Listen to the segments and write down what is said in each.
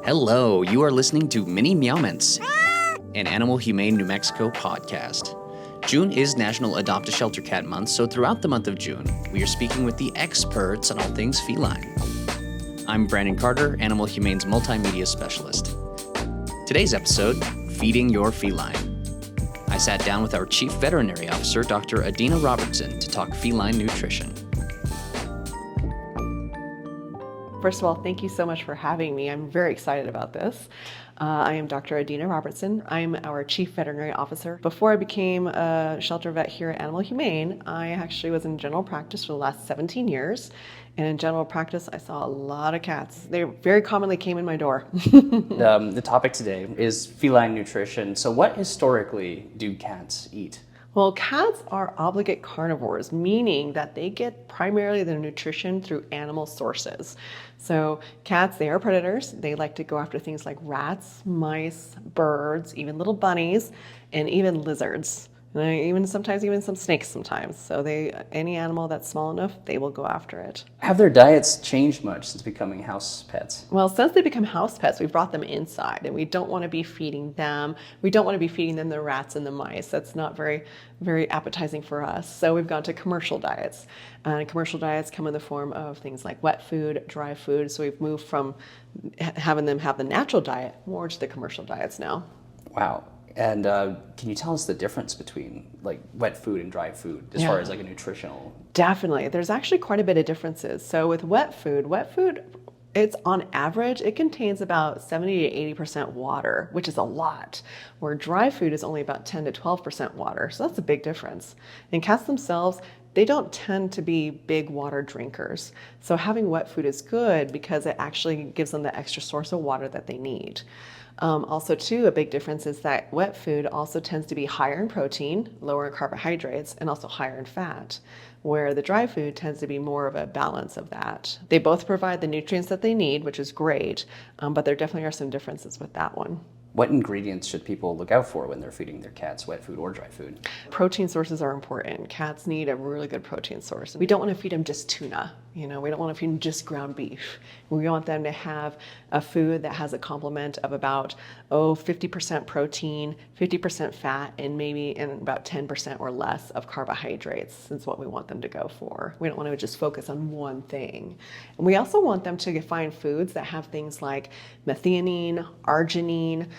Hello, you are listening to Mini Meow Ments, an Animal Humane New Mexico podcast. June is National Adopt a Shelter Cat Month, so throughout the month of June, we are speaking with the experts on all things feline. I'm Brandon Carter, Animal Humane's multimedia specialist. Today's episode, Feeding Your Feline. I sat down with our Chief Veterinary Officer, Dr. Adena Robertson, to talk feline nutrition. First of all, thank you so much for having me. I'm very excited about this. I am Dr. Adena Robertson. I'm our Chief Veterinary Officer. Before I became a shelter vet here at Animal Humane, I actually was in general practice for the last 17 years. And in general practice, I saw a lot of cats. They very commonly came in my door. The topic today is feline nutrition. So what historically do cats eat? Well, cats are obligate carnivores, meaning that they get primarily their nutrition through animal sources. So cats, they are predators. They like to go after things like rats, mice, birds, even little bunnies, and even lizards. And sometimes some snakes sometimes. So any animal that's small enough, they will go after it. Have their diets changed much since becoming house pets? Well, since they become house pets, we've brought them inside, and we don't want to be feeding them. We don't want to be feeding them the rats and the mice. That's not very, very appetizing for us. So we've gone to commercial diets. Commercial diets come in the form of things like wet food, dry food. So we've moved from having them have the natural diet more to the commercial diets now. Wow. And can you tell us the difference between like wet food and dry food as far as like a nutritional? Definitely. There's actually quite a bit of differences. So with wet food, it's on average, it contains about 70 to 80% water, which is a lot, where dry food is only about 10 to 12% water. So that's a big difference. And cats themselves, they don't tend to be big water drinkers. So having wet food is good because it actually gives them the extra source of water that they need. Also, too, a big difference is that wet food also tends to be higher in protein, lower in carbohydrates, and also higher in fat, where the dry food tends to be more of a balance of that. They both provide the nutrients that they need, which is great, but there definitely are some differences with that one. What ingredients should people look out for when they're feeding their cats wet food or dry food? Protein sources are important. Cats need a really good protein source. We don't want to feed them just tuna. We don't want to feed them just ground beef. We want them to have a food that has a complement of about 50% protein, 50% fat, and about 10% or less of carbohydrates is what we want them to go for. We don't want to just focus on one thing. And we also want them to find foods that have things like methionine, arginine,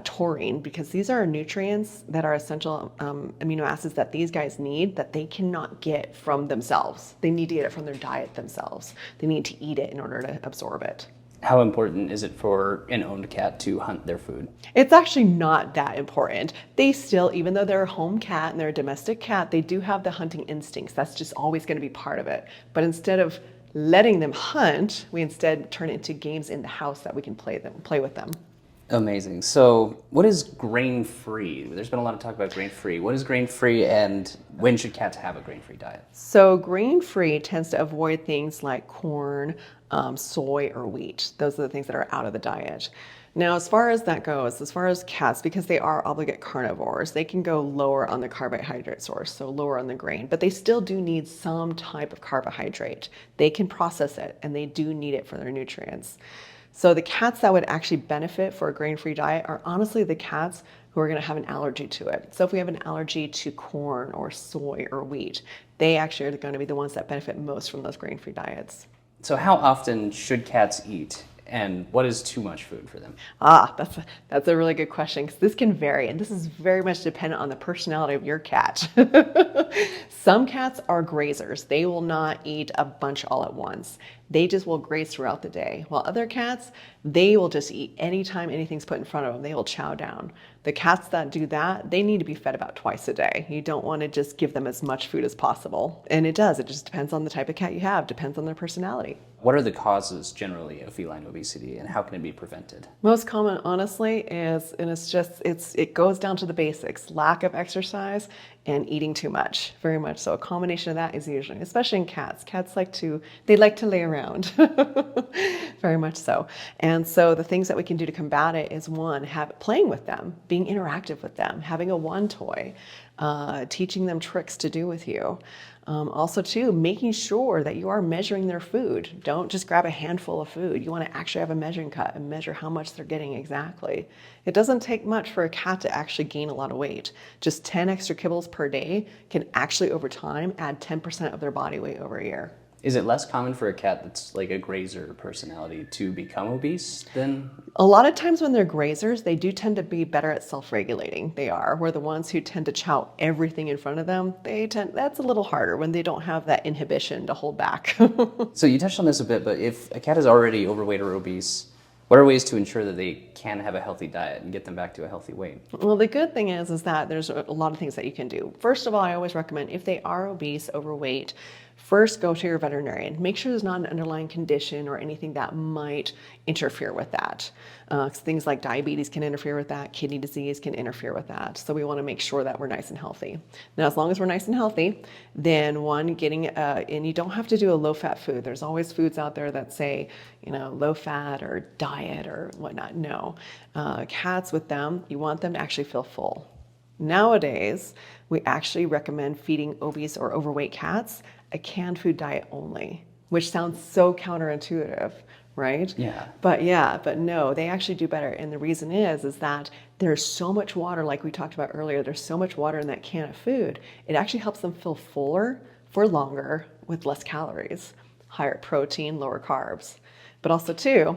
taurine, because these are nutrients that are essential amino acids that these guys need that they cannot get from themselves. They need to get it from their diet themselves. They need to eat it in order to absorb it. How important is it for an owned cat to hunt their food? It's actually not that important. They still, even though they're a home cat and they're a domestic cat, they do have the hunting instincts. That's just always going to be part of it. But instead of letting them hunt, we instead turn it into games in the house that we can play with them. Amazing. So what is grain-free? There's been a lot of talk about grain-free. What is grain-free and when should cats have a grain-free diet? So grain-free tends to avoid things like corn, soy, or wheat. Those are the things that are out of the diet. Now, as far as that goes, as far as cats, because they are obligate carnivores, they can go lower on the carbohydrate source, so lower on the grain, but they still do need some type of carbohydrate. They can process it, and they do need it for their nutrients. So the cats that would actually benefit for a grain-free diet are honestly the cats who are going to have an allergy to it. So if we have an allergy to corn or soy or wheat, they actually are going to be the ones that benefit most from those grain-free diets. So how often should cats eat? And what is too much food for them? That's a really good question, because this can vary, and this is very much dependent on the personality of your cat. Some cats are grazers. They will not eat a bunch all at once. They just will graze throughout the day. While other cats, they will just eat anytime anything's put in front of them. They will chow down. The cats that do that, they need to be fed about twice a day. You don't want to just give them as much food as possible. And it just depends on the type of cat you have, depends on their personality. What are the causes generally of feline obesity and how can it be prevented? Most common, honestly, it goes down to the basics: lack of exercise and eating too much, very much so. A combination of that is usually, especially in cats. Cats like to lay around, very much so. And so the things that we can do to combat it is, one, playing with them, being interactive with them, having a one toy. teaching them tricks to do with you. Also, too, making sure that you are measuring their food. Don't just grab a handful of food. You want to actually have a measuring cup and measure how much they're getting exactly. It doesn't take much for a cat to actually gain a lot of weight. Just 10 extra kibbles per day can actually, over time, add 10% of their body weight over a year. Is it less common for a cat that's like a grazer personality to become obese than? A lot of times when they're grazers, they do tend to be better at self-regulating. They are. Where the ones who tend to chow everything in front of them, that's a little harder when they don't have that inhibition to hold back. So you touched on this a bit, but if a cat is already overweight or obese, what are ways to ensure that they can have a healthy diet and get them back to a healthy weight? Well, the good thing is that there's a lot of things that you can do. First of all, I always recommend if they are obese, overweight, first go to your veterinarian. Make sure there's not an underlying condition or anything that might interfere with that. Things like diabetes can interfere with that, kidney disease can interfere with that. So we want to make sure that we're nice and healthy. Now, as long as we're nice and healthy, then and you don't have to do a low-fat food. There's always foods out there that say, low-fat or diet or whatnot. No. Cats with them, you want them to actually feel full. Nowadays, we actually recommend feeding obese or overweight cats a canned food diet only, which sounds so counterintuitive, right? Yeah. But no, they actually do better. And the reason is that there's so much water, like we talked about earlier, there's so much water in that can of food. It actually helps them feel fuller for longer with less calories, higher protein, lower carbs. But also too,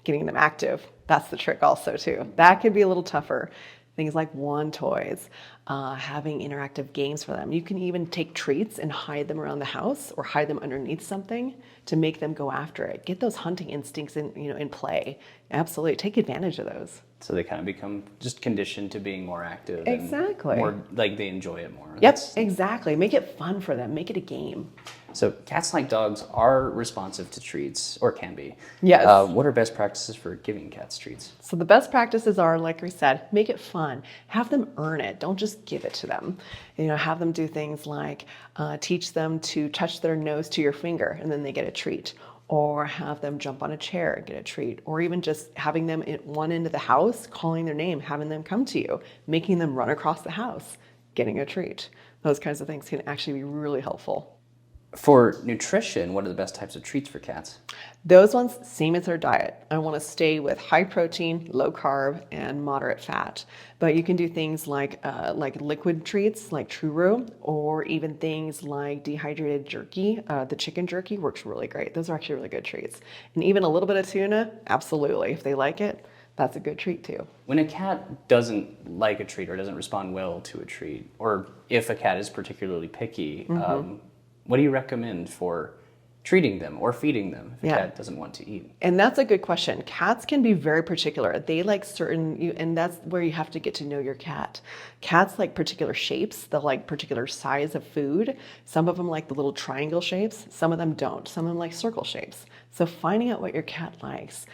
getting them active. That's the trick also too. That can be a little tougher. Things like wand toys, having interactive games for them. You can even take treats and hide them around the house or hide them underneath something to make them go after it. Get those hunting instincts in play. Absolutely, take advantage of those. So they kind of become just conditioned to being more active. Exactly. And more like they enjoy it more. Yep, exactly. Make it fun for them. Make it a game. So cats, like dogs, are responsive to treats, or can be. Yes. What are best practices for giving cats treats? So the best practices are, like we said, make it fun. Have them earn it. Don't just give it to them. Have them do things like teach them to touch their nose to your finger and then they get a treat. Or have them jump on a chair and get a treat. Or even just having them at one end of the house, calling their name, having them come to you, making them run across the house, getting a treat. Those kinds of things can actually be really helpful. For nutrition, what are the best types of treats for cats? Those ones, same as their diet. I want to stay with high protein, low carb, and moderate fat. But you can do things like liquid treats, like Truro, or even things like dehydrated jerky. The chicken jerky works really great. Those are actually really good treats. And even a little bit of tuna, absolutely. If they like it, that's a good treat too. When a cat doesn't like a treat or doesn't respond well to a treat, or if a cat is particularly picky, what do you recommend for treating them or feeding them if a cat doesn't want to eat? And that's a good question. Cats can be very particular. They like and that's where you have to get to know your cat. Cats like particular shapes. They'll like particular size of food. Some of them like the little triangle shapes. Some of them don't. Some of them like circle shapes. So finding out what your cat likes.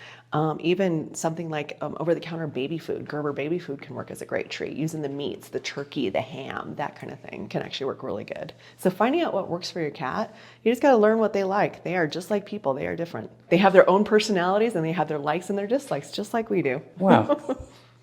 Even something like over-the-counter baby food, Gerber baby food can work as a great treat. Using the meats, the turkey, the ham, that kind of thing can actually work really good. So finding out what works for your cat, you just got to learn what they like. They are just like people. They are different. They have their own personalities and they have their likes and their dislikes, just like we do. Wow.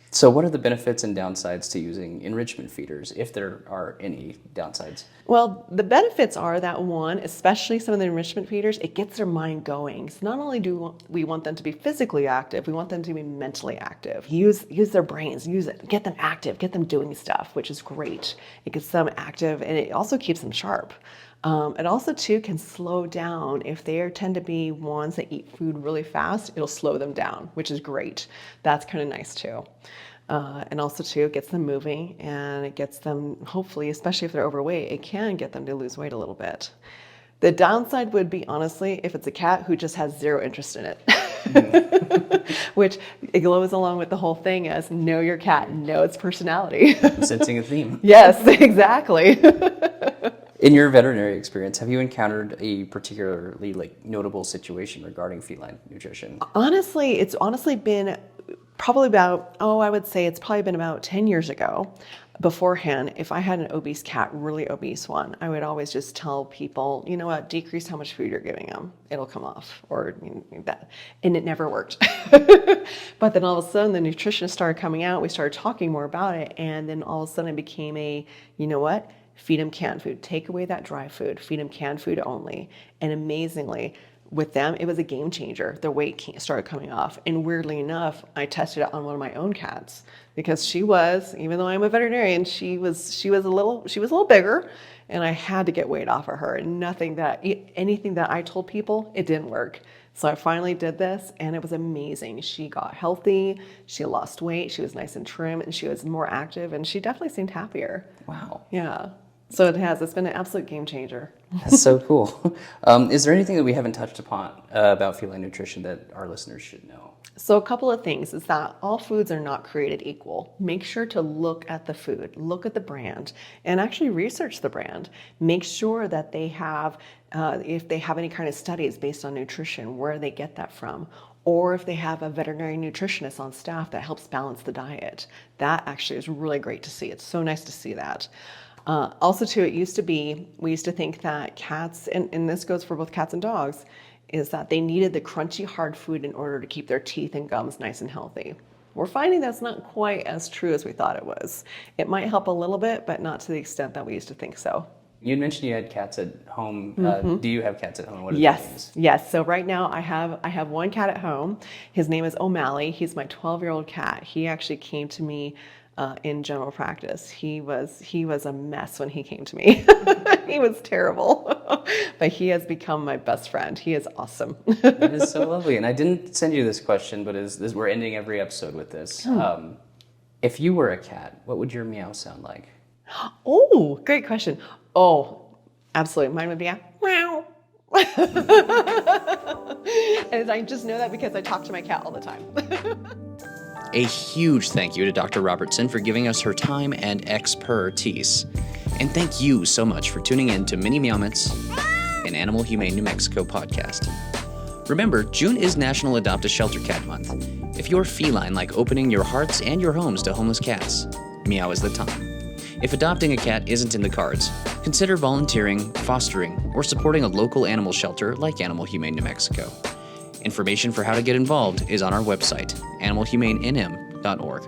So what are the benefits and downsides to using enrichment feeders, if there are any downsides? Well, the benefits are that one, especially some of the enrichment feeders, it gets their mind going. So not only do we want them to be physically active, we want them to be mentally active. Use their brains, use it, get them active, get them doing stuff, which is great. It gets them active and it also keeps them sharp. It also too can slow down. If they tend to be ones that eat food really fast, it'll slow them down, which is great. That's kind of nice too. And also too, it gets them moving and it gets them, hopefully, especially if they're overweight, it can get them to lose weight a little bit. The downside would be, honestly, if it's a cat who just has zero interest in it, which it goes along with the whole thing as know your cat, know its personality. Sensing a theme. Yes, exactly. In your veterinary experience, have you encountered a particularly notable situation regarding feline nutrition? Honestly, it's been probably about, I would say it's probably been about 10 years ago. beforehand, if I had an obese cat, really obese one, I would always just tell people, you know what, decrease how much food you're giving them. It'll come off, or that. And it never worked. But then all of a sudden, the nutritionist started coming out. We started talking more about it. And then all of a sudden, it became you know what? Feed them canned food. Take away that dry food. Feed them canned food only. And amazingly, with them, it was a game changer. Their weight started coming off. And weirdly enough, I tested it on one of my own cats because she was, even though I'm a veterinarian, she was a little bigger, and I had to get weight off of her. And anything that I told people, it didn't work. So I finally did this, and it was amazing. She got healthy, she lost weight, she was nice and trim, and she was more active, and she definitely seemed happier. Wow. Yeah. So it's been an absolute game changer. That's so cool. Is there anything that we haven't touched upon about feline nutrition that our listeners should know? So a couple of things is that all foods are not created equal. Make sure to look at the food, look at the brand, and actually research the brand. Make sure that they have, if they have any kind of studies based on nutrition, where they get that from. Or if they have a veterinary nutritionist on staff that helps balance the diet. That actually is really great to see. It's so nice to see that. Also, too, we used to think that cats, and this goes for both cats and dogs, is that they needed the crunchy, hard food in order to keep their teeth and gums nice and healthy. We're finding that's not quite as true as we thought it was. It might help a little bit, but not to the extent that we used to think so. You mentioned you had cats at home. Do you have cats at home? What are Yes, their names? yes. So right now I have one cat at home. His name is O'Malley. He's my 12-year-old cat. He actually came to me in general practice. He was a mess when he came to me. He was terrible, but he has become my best friend. He is awesome. That is so lovely. And I didn't send you this question, but we're ending every episode with this. If you were a cat, what would your meow sound like? Oh, great question. Oh, absolutely. Mine would be a meow. And I just know that because I talk to my cat all the time. A huge thank you to Dr. Robertson for giving us her time and expertise. And thank you so much for tuning in to Mini Meow Ments, an Animal Humane New Mexico podcast. Remember, June is National Adopt a Shelter Cat Month. If you're feline like opening your hearts and your homes to homeless cats, Meow is the time. If adopting a cat isn't in the cards, consider volunteering, fostering, or supporting a local animal shelter like Animal Humane New Mexico. Information for how to get involved is on our website, animalhumanenm.org.